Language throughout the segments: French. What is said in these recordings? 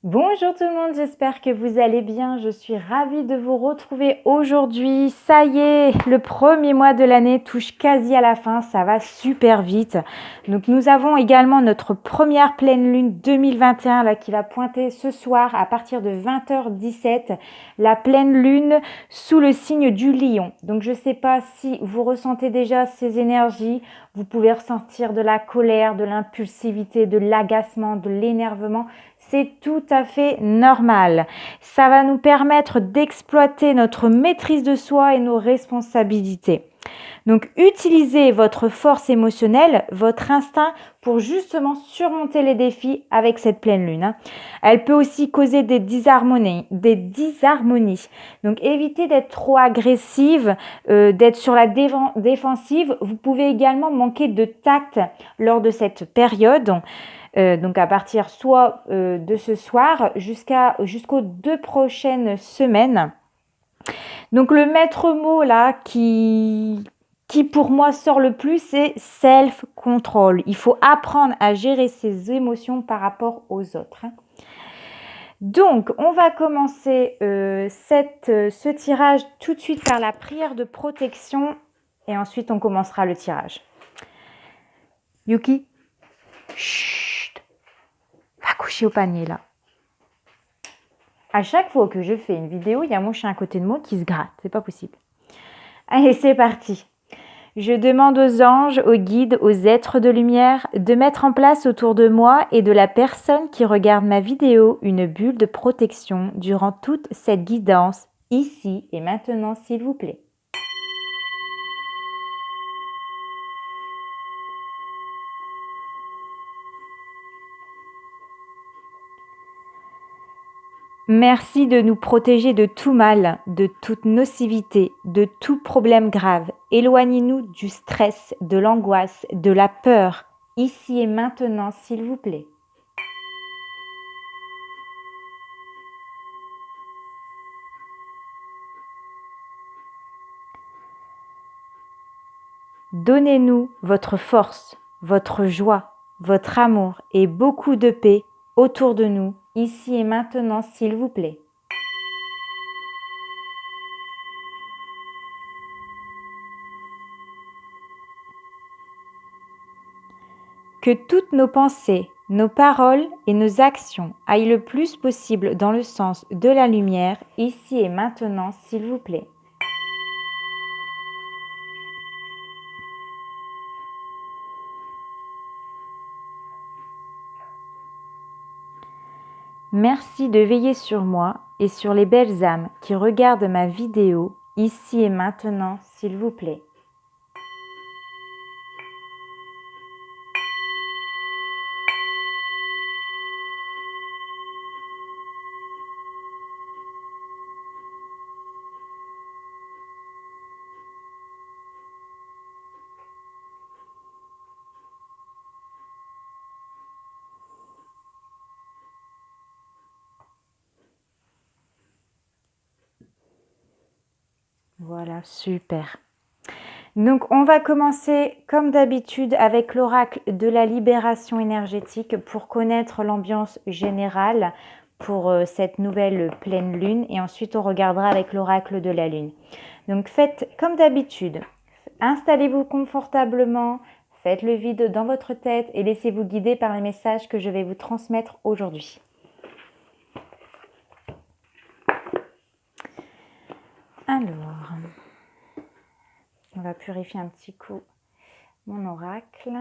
Bonjour tout le monde, j'espère que vous allez bien. Je suis ravie de vous retrouver aujourd'hui. Ça y est, le premier mois de l'année touche quasi à la fin, ça va super vite. Donc nous avons également notre première pleine lune 2021 là, qui va pointer ce soir à partir de 20h17. La pleine lune sous le signe du lion. Donc je ne sais pas si vous ressentez déjà ces énergies. Vous pouvez ressentir de la colère, de l'impulsivité, de l'agacement, de l'énervement. C'est tout à fait normal. Ça va nous permettre d'exploiter notre maîtrise de soi et nos responsabilités. Donc, utilisez votre force émotionnelle, votre instinct pour justement surmonter les défis avec cette pleine lune. Elle peut aussi causer des disharmonies. Donc, évitez d'être trop agressive, d'être sur la défensive. Vous pouvez également manquer de tact lors de cette période. Donc à partir soit de ce soir jusqu'aux 2 prochaines semaines. Donc le maître mot là qui pour moi sort le plus, c'est self-control. Il faut apprendre à gérer ses émotions par rapport aux autres. Donc on va commencer ce tirage tout de suite par la prière de protection et ensuite on commencera le tirage. Yuki, chut, va coucher au panier là. À chaque fois que je fais une vidéo, il y a mon chien à côté de moi qui se gratte. C'est pas possible. Allez, c'est parti. Je demande aux anges, aux guides, aux êtres de lumière de mettre en place autour de moi et de la personne qui regarde ma vidéo une bulle de protection durant toute cette guidance, ici et maintenant, s'il vous plaît. Merci de nous protéger de tout mal, de toute nocivité, de tout problème grave. Éloignez-nous du stress, de l'angoisse, de la peur, ici et maintenant, s'il vous plaît. Donnez-nous votre force, votre joie, votre amour et beaucoup de paix autour de nous, ici et maintenant, s'il vous plaît. Que toutes nos pensées, nos paroles et nos actions aillent le plus possible dans le sens de la lumière, ici et maintenant, s'il vous plaît. Merci de veiller sur moi et sur les belles âmes qui regardent ma vidéo, ici et maintenant, s'il vous plaît. Voilà, super. Donc, on va commencer comme d'habitude avec l'oracle de la libération énergétique pour connaître l'ambiance générale pour cette nouvelle pleine lune. Et ensuite, on regardera avec l'oracle de la lune. Donc, faites comme d'habitude. Installez-vous confortablement, faites le vide dans votre tête et laissez-vous guider par les messages que je vais vous transmettre aujourd'hui. Alors, on va purifier un petit coup mon oracle.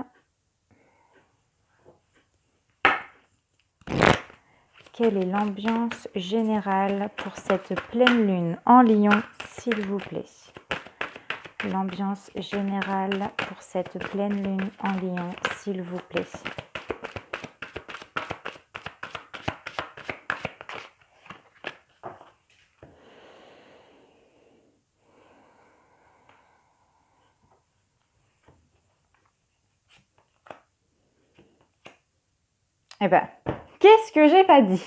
Quelle est l'ambiance générale pour cette pleine lune en Lion, s'il vous plaît? L'ambiance générale pour cette pleine lune en Lion, s'il vous plaît. Eh ben, qu'est-ce que j'ai pas dit?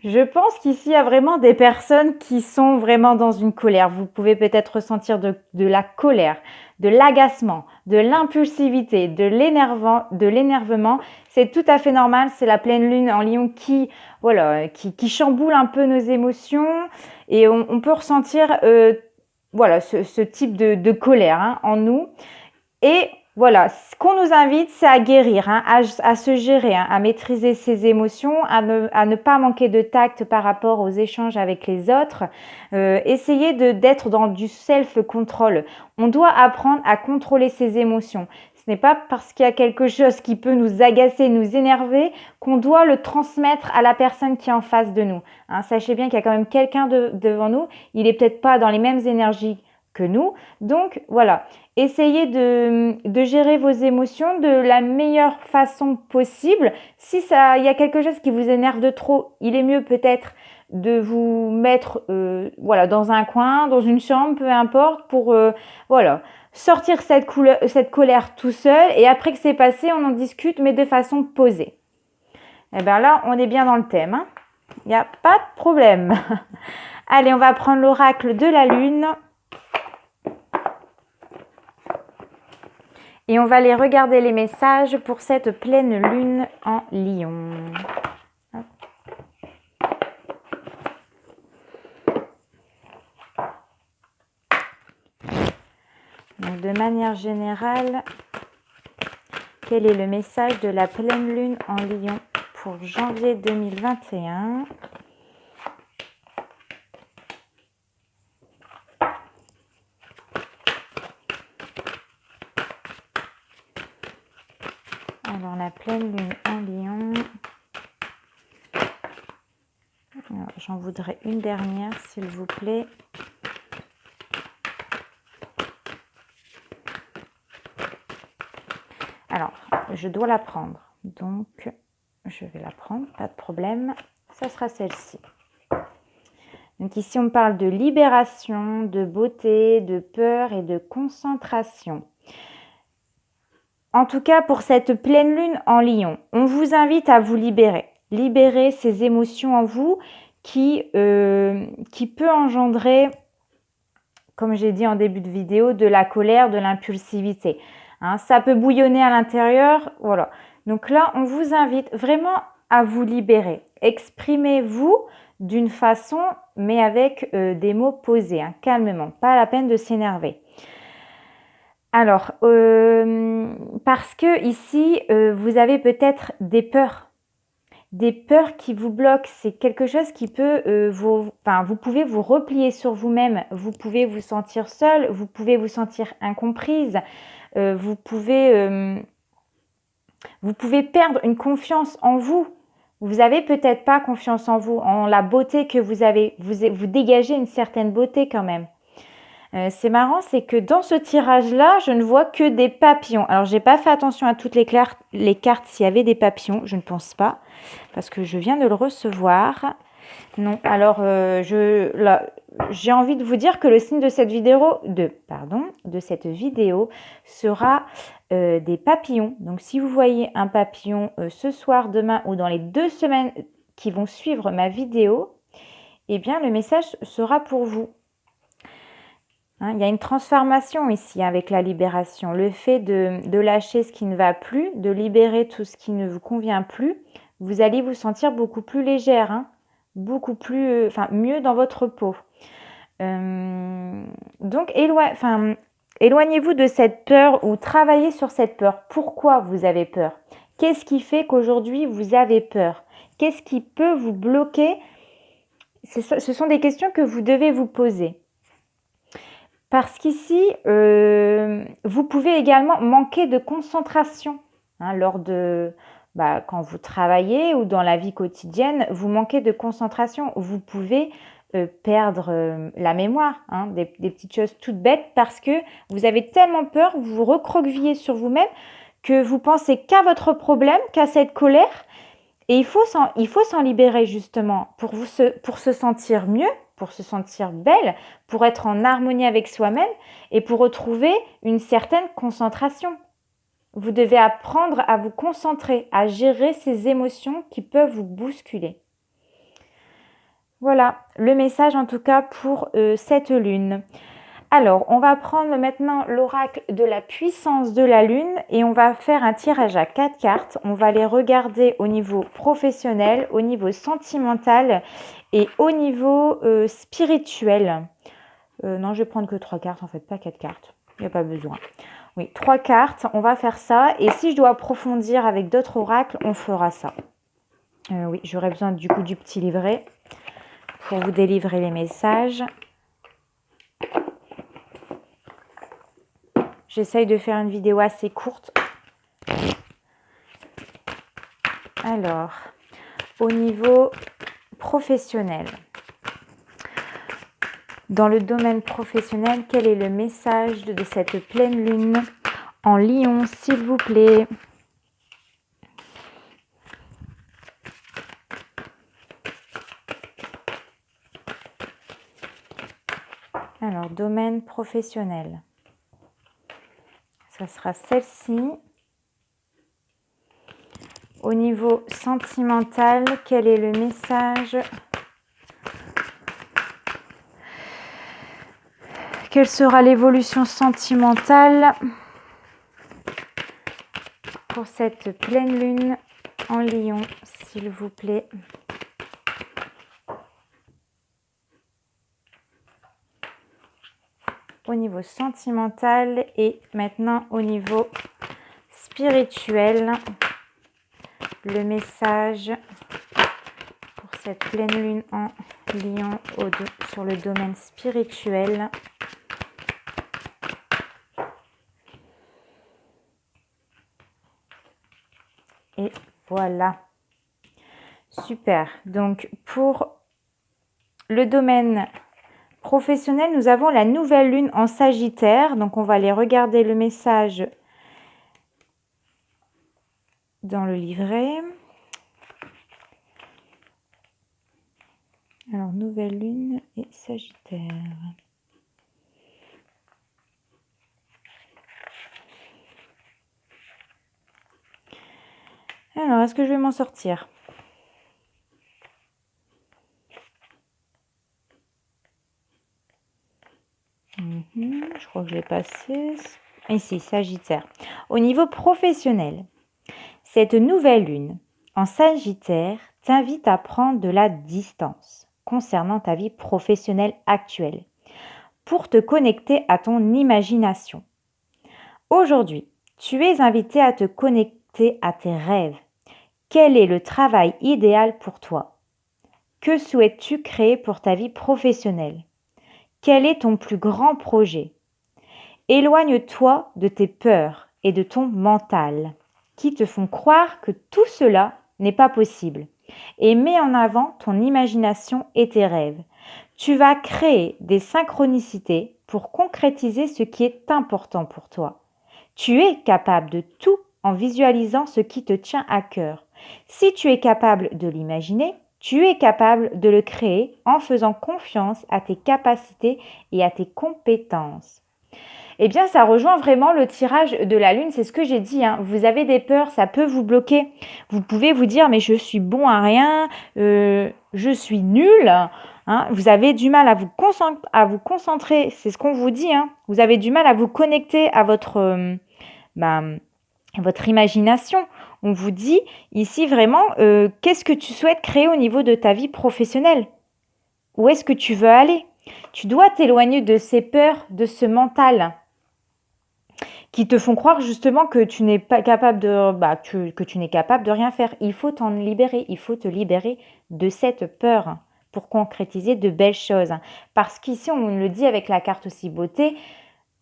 Je pense qu'ici, il y a vraiment des personnes qui sont vraiment dans une colère. Vous pouvez peut-être ressentir de la colère, de l'agacement, de l'impulsivité, de l'énervement. C'est tout à fait normal. C'est la pleine lune en Lion qui, voilà, qui chamboule un peu nos émotions. Et on peut ressentir voilà, ce type de colère hein, en nous. Et voilà, ce qu'on nous invite, c'est à guérir, hein, à se gérer, hein, à maîtriser ses émotions, à ne pas manquer de tact par rapport aux échanges avec les autres. Essayer d'être dans du self-control. On doit apprendre à contrôler ses émotions. Ce n'est pas parce qu'il y a quelque chose qui peut nous agacer, nous énerver, qu'on doit le transmettre à la personne qui est en face de nous. Hein, sachez bien qu'il y a quand même quelqu'un devant nous. Il n'est peut-être pas dans les mêmes énergies que nous. Donc voilà, essayez de gérer vos émotions de la meilleure façon possible. Si il y a quelque chose qui vous énerve de trop, il est mieux peut-être de vous mettre voilà, dans un coin, dans une chambre, peu importe, pour voilà, sortir cette colère tout seul. Et après que c'est passé, on en discute, mais de façon posée. Et bien là, on est bien dans le thème. Hein. Il n'y a pas de problème. Allez, on va prendre l'oracle de la lune. Et on va aller regarder les messages pour cette pleine lune en Lion. Donc, de manière générale, quel est le message de la pleine lune en Lion pour janvier 2021 ? Alors, la pleine lune en Lion. J'en voudrais une dernière, s'il vous plaît. Alors, je dois la prendre. Donc, je vais la prendre, pas de problème. Ça sera celle-ci. Donc ici, on parle de libération, de beauté, de peur et de concentration. En tout cas, pour cette pleine lune en Lion, on vous invite à vous libérer. Libérer ces émotions en vous qui peut engendrer, comme j'ai dit en début de vidéo, de la colère, de l'impulsivité. Hein, ça peut bouillonner à l'intérieur, voilà. Donc là, on vous invite vraiment à vous libérer. Exprimez-vous d'une façon, mais avec des mots posés, hein, calmement. Pas la peine de s'énerver. Alors, parce que ici, vous avez peut-être des peurs qui vous bloquent. C'est quelque chose qui peut vous pouvez vous replier sur vous-même. Vous pouvez vous sentir seul, vous pouvez vous sentir incomprise. Vous pouvez perdre une confiance en vous. Vous n'avez peut-être pas confiance en vous, en la beauté que vous avez. Vous dégagez une certaine beauté quand même. C'est marrant, c'est que dans ce tirage-là, je ne vois que des papillons. Alors, je n'ai pas fait attention à toutes les cartes s'il y avait des papillons. Je ne pense pas, parce que je viens de le recevoir. Non, alors, j'ai envie de vous dire que le signe de cette vidéo, sera des papillons. Donc, si vous voyez un papillon ce soir, demain ou dans les 2 semaines qui vont suivre ma vidéo, eh bien, le message sera pour vous. Hein, il y a une transformation ici avec la libération. Le fait de lâcher ce qui ne va plus, de libérer tout ce qui ne vous convient plus, vous allez vous sentir beaucoup plus légère, hein, beaucoup plus, mieux dans votre peau. Donc, éloignez-vous de cette peur ou travaillez sur cette peur. Pourquoi vous avez peur? Qu'est-ce qui fait qu'aujourd'hui vous avez peur? Qu'est-ce qui peut vous bloquer? Ce sont des questions que vous devez vous poser. Parce qu'ici, vous pouvez également manquer de concentration. Hein, lors de, quand vous travaillez ou dans la vie quotidienne, vous manquez de concentration. Vous pouvez perdre la mémoire, hein, des petites choses toutes bêtes parce que vous avez tellement peur, vous vous recroquevillez sur vous-même que vous pensez qu'à votre problème, qu'à cette colère. Et il faut s'en libérer justement pour se sentir mieux, pour se sentir belle, pour être en harmonie avec soi-même et pour retrouver une certaine concentration. Vous devez apprendre à vous concentrer, à gérer ces émotions qui peuvent vous bousculer. Voilà, le message en tout cas pour cette lune. Alors, on va prendre maintenant l'oracle de la puissance de la lune et on va faire un tirage à 4 cartes. On va les regarder au niveau professionnel, au niveau sentimental et au niveau spirituel. Non, je vais prendre que 3 cartes en fait, pas 4 cartes. Il n'y a pas besoin. Oui, 3 cartes, on va faire ça. Et si je dois approfondir avec d'autres oracles, on fera ça. Oui, j'aurais besoin du coup du petit livret pour vous délivrer les messages. J'essaye de faire une vidéo assez courte. Alors, au niveau professionnel, dans le domaine professionnel, quel est le message de cette pleine lune en Lion, s'il vous plaît? Alors, domaine professionnel. Ça sera celle-ci. Au niveau sentimental, quel est le message? Quelle sera l'évolution sentimentale pour cette pleine lune en Lion, s'il vous plaît? Au niveau sentimental et maintenant au niveau spirituel, le message pour cette pleine lune en Lion sur le domaine spirituel. Et voilà. Super. Donc, pour le domaine professionnel, nous avons la nouvelle lune en Sagittaire. Donc, on va aller regarder le message dans le livret. Alors, nouvelle lune et Sagittaire. Alors, est-ce que je vais m'en sortir? Je crois que je l'ai passé. Ici, Sagittaire. Au niveau professionnel, cette nouvelle lune en Sagittaire t'invite à prendre de la distance concernant ta vie professionnelle actuelle pour te connecter à ton imagination. Aujourd'hui, tu es invité à te connecter à tes rêves. Quel est le travail idéal pour toi? Que souhaites-tu créer pour ta vie professionnelle? Quel est ton plus grand projet? Éloigne-toi de tes peurs et de ton mental qui te font croire que tout cela n'est pas possible et mets en avant ton imagination et tes rêves. Tu vas créer des synchronicités pour concrétiser ce qui est important pour toi. Tu es capable de tout en visualisant ce qui te tient à cœur. Si tu es capable de l'imaginer, tu es capable de le créer en faisant confiance à tes capacités et à tes compétences. Eh bien, ça rejoint vraiment le tirage de la lune, c'est ce que j'ai dit, hein. Vous avez des peurs, ça peut vous bloquer. Vous pouvez vous dire, mais je suis bon à rien, je suis nul. Hein. Vous avez du mal à vous concentrer, c'est ce qu'on vous dit. Hein. Vous avez du mal à vous connecter à votre imagination. On vous dit ici vraiment, qu'est-ce que tu souhaites créer au niveau de ta vie professionnelle? Où est-ce que tu veux aller? Tu dois t'éloigner de ces peurs, de ce mental qui te font croire justement que tu n'es pas capable que tu n'es capable de rien faire. Il faut t'en libérer, il faut te libérer de cette peur pour concrétiser de belles choses. Parce qu'ici, on le dit avec la carte aussi beauté,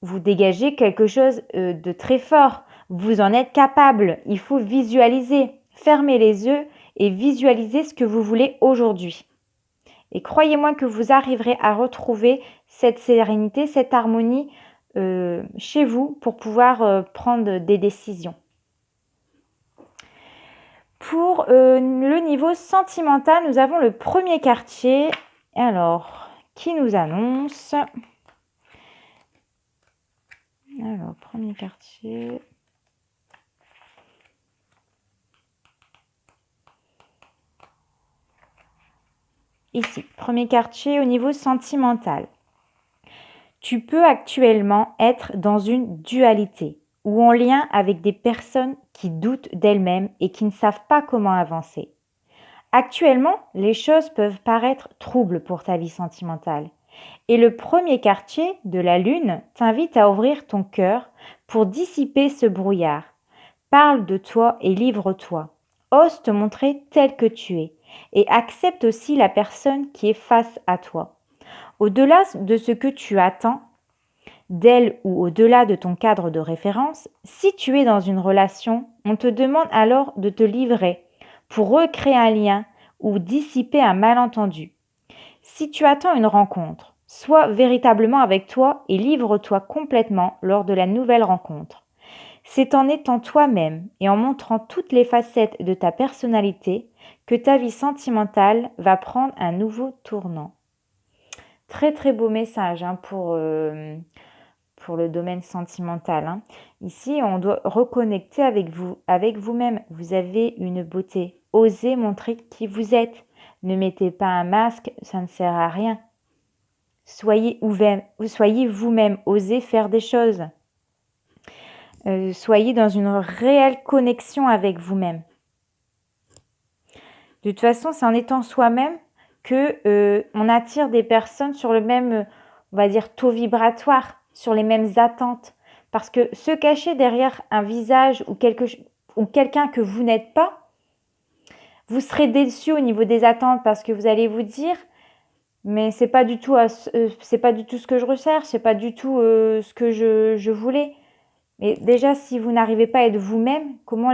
vous dégagez quelque chose de très fort. Vous en êtes capable. Il faut visualiser. Fermez les yeux et visualisez ce que vous voulez aujourd'hui. Et croyez-moi que vous arriverez à retrouver cette sérénité, cette harmonie chez vous pour pouvoir prendre des décisions. Pour le niveau sentimental, nous avons le premier quartier. Alors, qui nous annonce? Alors, premier quartier. ici, premier quartier au niveau sentimental. Tu peux actuellement être dans une dualité ou en lien avec des personnes qui doutent d'elles-mêmes et qui ne savent pas comment avancer. Actuellement, les choses peuvent paraître troubles pour ta vie sentimentale. Et le premier quartier de la Lune t'invite à ouvrir ton cœur pour dissiper ce brouillard. Parle de toi et livre-toi. Ose te montrer tel que tu es et accepte aussi la personne qui est face à toi. Au-delà de ce que tu attends d'elle ou au-delà de ton cadre de référence, si tu es dans une relation, on te demande alors de te livrer pour recréer un lien ou dissiper un malentendu. Si tu attends une rencontre, sois véritablement avec toi et livre-toi complètement lors de la nouvelle rencontre. C'est en étant toi-même et en montrant toutes les facettes de ta personnalité que ta vie sentimentale va prendre un nouveau tournant. Très très beau message pour le domaine sentimental. Ici, on doit reconnecter avec vous, avec vous-même. Vous avez une beauté. Osez montrer qui vous êtes. Ne mettez pas un masque, ça ne sert à rien. Soyez vous-même. Osez faire des choses. Soyez dans une réelle connexion avec vous-même. De toute façon, c'est en étant soi-même que on attire des personnes sur le même, on va dire, taux vibratoire, sur les mêmes attentes. Parce que se cacher derrière un visage ou quelqu'un que vous n'êtes pas, vous serez déçu au niveau des attentes parce que vous allez vous dire, mais c'est pas du tout ce que je recherche, c'est pas du tout ce que je voulais. Mais déjà, si vous n'arrivez pas à être vous-même, comment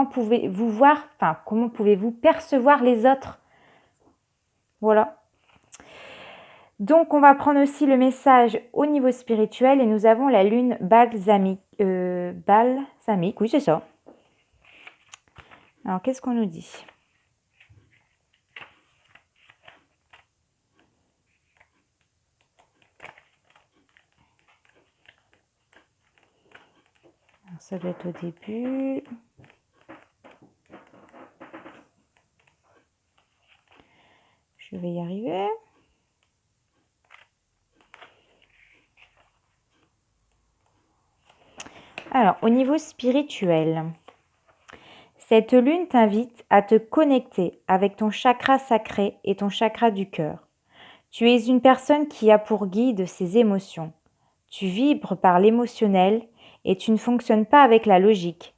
pouvez-vous voir, comment pouvez-vous percevoir les autres? Voilà. Donc, on va prendre aussi le message au niveau spirituel et nous avons la lune balsamique. Balsamique, oui, c'est ça. Alors, qu'est-ce qu'on nous dit? Alors, ça doit être au début. Je vais y arriver. Alors, au niveau spirituel, cette lune t'invite à te connecter avec ton chakra sacré et ton chakra du cœur. Tu es une personne qui a pour guide ses émotions. Tu vibres par l'émotionnel et tu ne fonctionnes pas avec la logique.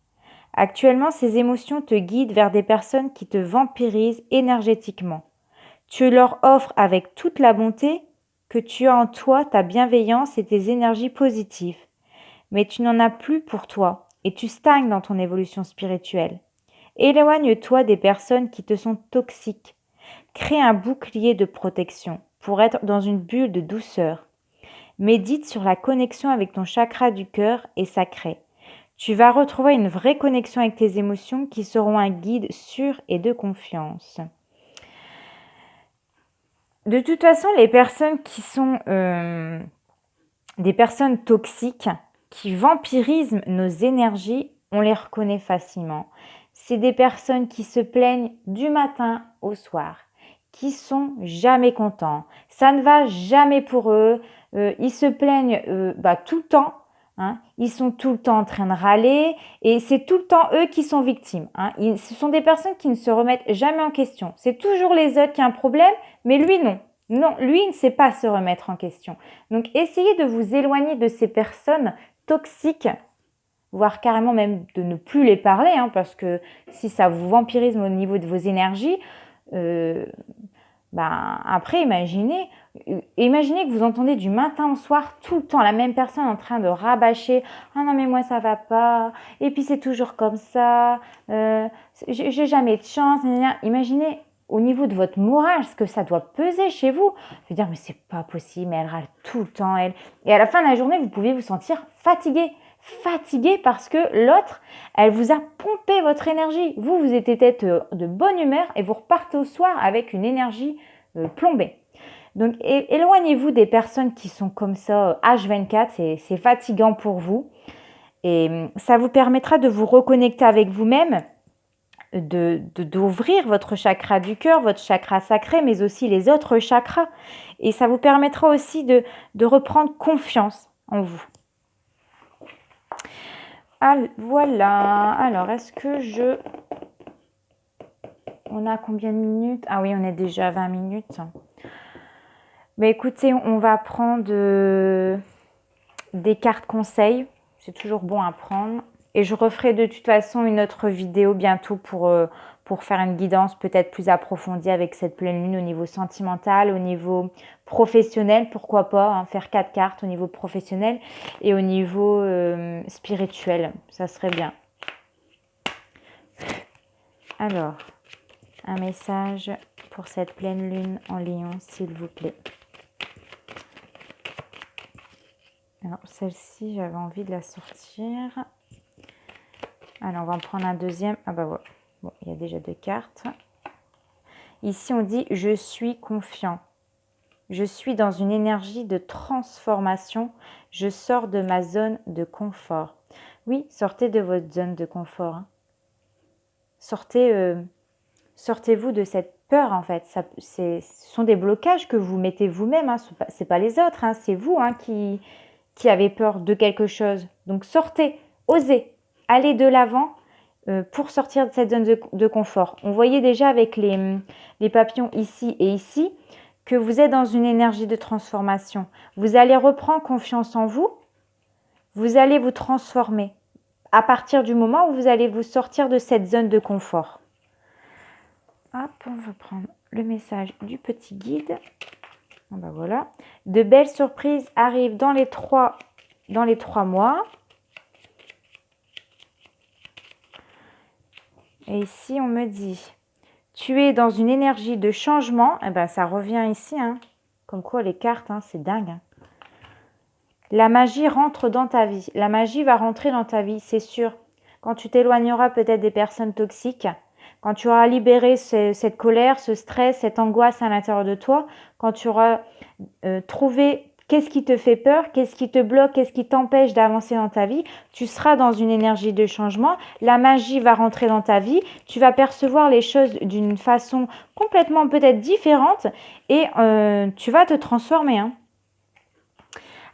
Actuellement, ces émotions te guident vers des personnes qui te vampirisent énergétiquement. Tu leur offres avec toute la bonté que tu as en toi, ta bienveillance et tes énergies positives. Mais tu n'en as plus pour toi et tu stagnes dans ton évolution spirituelle. Éloigne-toi des personnes qui te sont toxiques. Crée un bouclier de protection pour être dans une bulle de douceur. Médite sur la connexion avec ton chakra du cœur et sacré. Tu vas retrouver une vraie connexion avec tes émotions qui seront un guide sûr et de confiance. De toute façon, les personnes qui sont des personnes toxiques, qui vampirisent nos énergies, on les reconnaît facilement. C'est des personnes qui se plaignent du matin au soir, qui sont jamais contents. Ça ne va jamais pour eux. Ils se plaignent tout le temps. Ils sont tout le temps en train de râler et c'est tout le temps eux qui sont victimes. Ce sont des personnes qui ne se remettent jamais en question. C'est toujours les autres qui ont un problème, mais lui non. Non, lui il ne sait pas se remettre en question. Donc essayez de vous éloigner de ces personnes toxiques, voire carrément même de ne plus les parler, parce que si ça vous vampirise au niveau de vos énergies, après imaginez que vous entendez du matin au soir tout le temps la même personne en train de rabâcher « Ah non mais moi ça va pas, et puis c'est toujours comme ça, j'ai jamais de chance ». Imaginez au niveau de votre moral ce que ça doit peser chez vous. Je veux dire mais c'est pas possible, mais elle râle tout le temps elle. Et à la fin de la journée vous pouvez vous sentir fatigué parce que l'autre, elle vous a pompé votre énergie. Vous étiez peut-être de bonne humeur et vous repartez au soir avec une énergie plombée. Donc, éloignez-vous des personnes qui sont comme ça H24, c'est fatigant pour vous. Et ça vous permettra de vous reconnecter avec vous-même d'ouvrir votre chakra du cœur, votre chakra sacré, mais aussi les autres chakras. Et ça vous permettra aussi de reprendre confiance en vous. Voilà. Alors, est-ce que on a combien de minutes? Ah oui, on est déjà à 20 minutes. Mais écoutez, on va prendre des cartes conseils. C'est toujours bon à prendre. Et je referai de toute façon une autre vidéo bientôt pour faire une guidance peut-être plus approfondie avec cette pleine lune au niveau sentimental, au niveau professionnel, pourquoi pas, hein, faire 4 cartes au niveau professionnel et au niveau spirituel, ça serait bien. Alors, un message pour cette pleine lune en Lion, s'il vous plaît. Alors, celle-ci, j'avais envie de la sortir. Alors, on va en prendre un deuxième. Ah bah voilà. Bon, il y a déjà 2 cartes. Ici, on dit « Je suis confiant ». Je suis dans une énergie de transformation. Je sors de ma zone de confort. Oui, sortez de votre zone de confort. Hein. Sortez-vous de cette peur, en fait. Ce sont des blocages que vous mettez vous-même. Hein. Ce n'est pas les autres. Hein. C'est vous hein, qui avez peur de quelque chose. Donc, sortez, osez. Allez de l'avant pour sortir de cette zone de confort. On voyait déjà avec les papillons ici et ici que vous êtes dans une énergie de transformation. Vous allez reprendre confiance en vous. Vous allez vous transformer à partir du moment où vous allez vous sortir de cette zone de confort. Hop, on va prendre le message du petit guide. Bon ben voilà. De belles surprises arrivent dans les 3 mois. Et ici, on me dit, tu es dans une énergie de changement. Eh ben, ça revient ici. Hein. Comme quoi, les cartes, hein, c'est dingue. Hein. La magie rentre dans ta vie. La magie va rentrer dans ta vie, c'est sûr. Quand tu t'éloigneras peut-être des personnes toxiques, quand tu auras libéré cette colère, ce stress, cette angoisse à l'intérieur de toi, quand tu auras trouvé qu'est-ce qui te fait peur, qu'est-ce qui te bloque, qu'est-ce qui t'empêche d'avancer dans ta vie, tu seras dans une énergie de changement, la magie va rentrer dans ta vie, tu vas percevoir les choses d'une façon complètement peut-être différente et tu vas te transformer. Hein.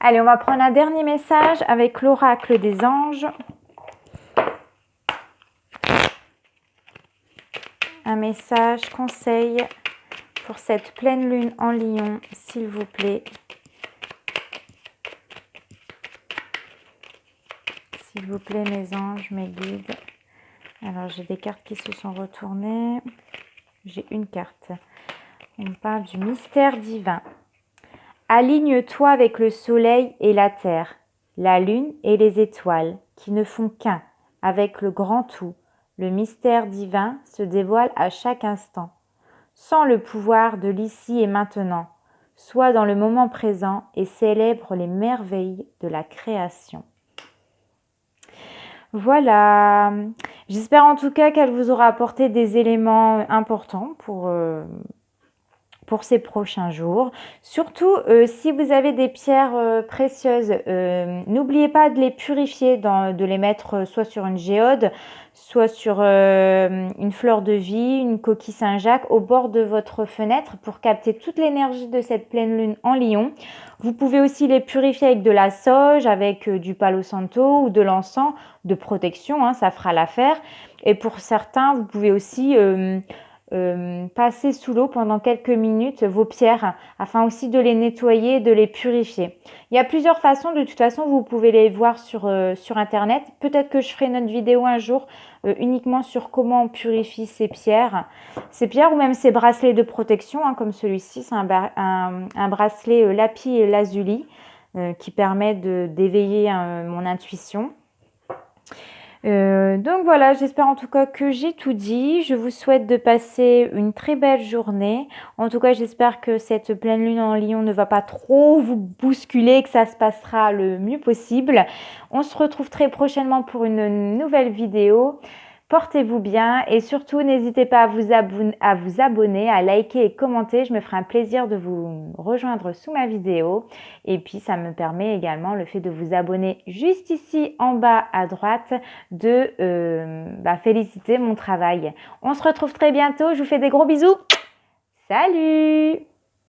Allez, on va prendre un dernier message avec l'oracle des anges. Un message, conseil pour cette pleine lune en Lion, s'il vous plaît. S'il vous plaît, mes anges, mes guides. Alors, j'ai des cartes qui se sont retournées. J'ai une carte. On parle du mystère divin. Aligne-toi avec le soleil et la terre, la lune et les étoiles, qui ne font qu'un, avec le grand tout. Le mystère divin se dévoile à chaque instant. Sens le pouvoir de l'ici et maintenant. Sois dans le moment présent et célèbre les merveilles de la création. Voilà. J'espère en tout cas qu'elle vous aura apporté des éléments importants pour ces prochains jours. Surtout, si vous avez des pierres précieuses, n'oubliez pas de les purifier, de les mettre soit sur une géode, soit sur une fleur de vie, une coquille Saint-Jacques, au bord de votre fenêtre pour capter toute l'énergie de cette pleine lune en Lion. Vous pouvez aussi les purifier avec de la sauge, avec du palo santo ou de l'encens de protection, hein, ça fera l'affaire. Et pour certains, vous pouvez aussi passer sous l'eau pendant quelques minutes vos pierres afin aussi de les nettoyer, de les purifier. Il y a plusieurs façons, de toute façon vous pouvez les voir sur internet. Peut-être que je ferai une autre vidéo un jour uniquement sur comment on purifie ces pierres ou même ces bracelets de protection, hein, comme celui-ci, c'est un bracelet lapis et lazuli qui permet d'éveiller mon intuition. Donc voilà, j'espère en tout cas que j'ai tout dit. Je vous souhaite de passer une très belle journée. En tout cas, j'espère que cette pleine lune en Lion ne va pas trop vous bousculer, que ça se passera le mieux possible. On se retrouve très prochainement pour une nouvelle vidéo. Portez-vous bien et surtout, n'hésitez pas à vous abonner, à liker et commenter. Je me ferai un plaisir de vous rejoindre sous ma vidéo. Et puis, ça me permet également, le fait de vous abonner juste ici en bas à droite, de féliciter mon travail. On se retrouve très bientôt. Je vous fais des gros bisous. Salut!